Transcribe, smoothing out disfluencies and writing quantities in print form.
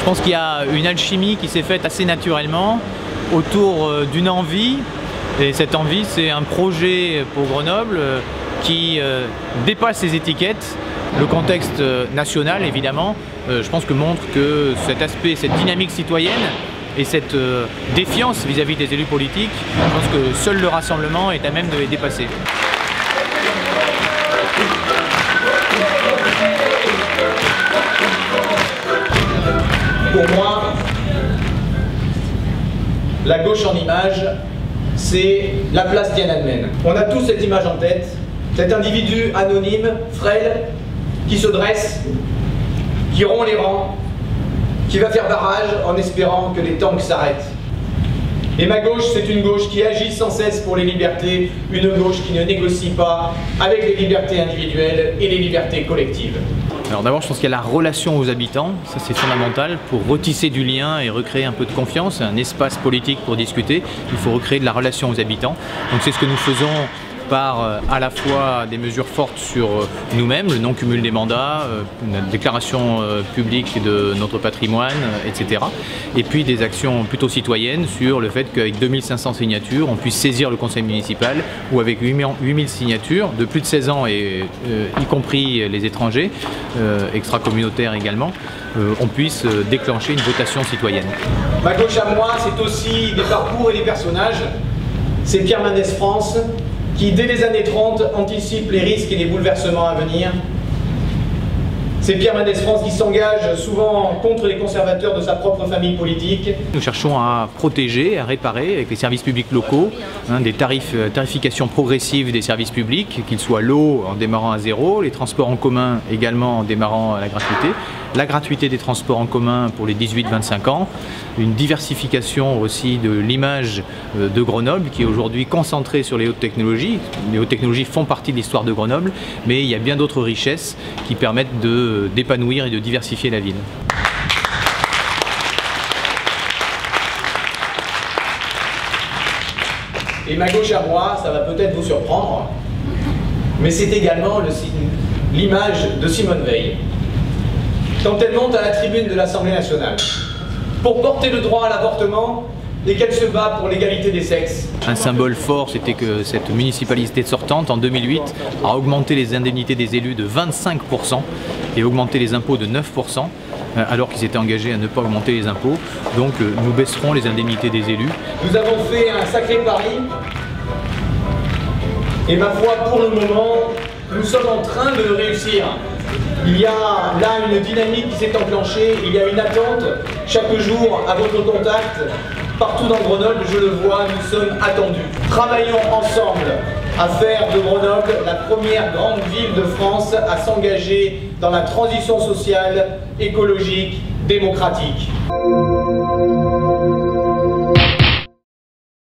pense qu'il y a une alchimie qui s'est faite assez naturellement autour d'une envie. Et cette envie, c'est un projet pour Grenoble qui dépasse les étiquettes. Le contexte national, évidemment, je pense que montre que cet aspect, cette dynamique citoyenne et cette défiance vis-à-vis des élus politiques, je pense que seul le rassemblement est à même de les dépasser. Pour moi, la gauche en image, c'est la place Tiananmen. On a tous cette image en tête, cet individu anonyme, frêle, qui se dresse, qui rompt les rangs, qui va faire barrage en espérant que les tanks s'arrêtent. Et ma gauche, c'est une gauche qui agit sans cesse pour les libertés, une gauche qui ne négocie pas avec les libertés individuelles et les libertés collectives. Alors d'abord, je pense qu'il y a la relation aux habitants, ça c'est fondamental pour retisser du lien et recréer un peu de confiance, un espace politique pour discuter. Il faut recréer de la relation aux habitants. Donc c'est ce que nous faisons par à la fois des mesures fortes sur nous-mêmes, le non-cumul des mandats, une déclaration publique de notre patrimoine, etc. Et puis des actions plutôt citoyennes sur le fait qu'avec 2500 signatures, on puisse saisir le conseil municipal ou avec 8000 signatures de plus de 16 ans, et y compris les étrangers, extra-communautaires également, on puisse déclencher une votation citoyenne. Ma gauche à moi, c'est aussi des parcours et des personnages. C'est Pierre Mendès France, qui, dès les années 30, anticipe les risques et les bouleversements à venir. C'est Pierre Mendès France qui s'engage souvent contre les conservateurs de sa propre famille politique. Nous cherchons à protéger, à réparer avec les services publics locaux, des tarifications progressives des services publics, qu'ils soient l'eau en démarrant à 0, les transports en commun également en démarrant à la gratuité des transports en commun pour les 18-25 ans, une diversification aussi de l'image de Grenoble qui est aujourd'hui concentrée sur les hautes technologies. Les hautes technologies font partie de l'histoire de Grenoble, mais il y a bien d'autres richesses qui permettent d'épanouir et de diversifier la ville. Et ma gauche à moi, ça va peut-être vous surprendre, mais c'est également l'image de Simone Veil, quand elle monte à la tribune de l'Assemblée nationale pour porter le droit à l'avortement et qu'elle se bat pour l'égalité des sexes. Un symbole fort, c'était que cette municipalité sortante, en 2008, a augmenté les indemnités des élus de 25% et augmenté les impôts de 9%, alors qu'ils étaient engagés à ne pas augmenter les impôts. Donc nous baisserons les indemnités des élus. Nous avons fait un sacré pari, et ma foi, pour le moment, nous sommes en train de le réussir. Il y a là une dynamique qui s'est enclenchée, il y a une attente chaque jour à votre contact. Partout dans Grenoble, je le vois, nous sommes attendus. Travaillons ensemble à faire de Grenoble la première grande ville de France à s'engager dans la transition sociale, écologique, démocratique.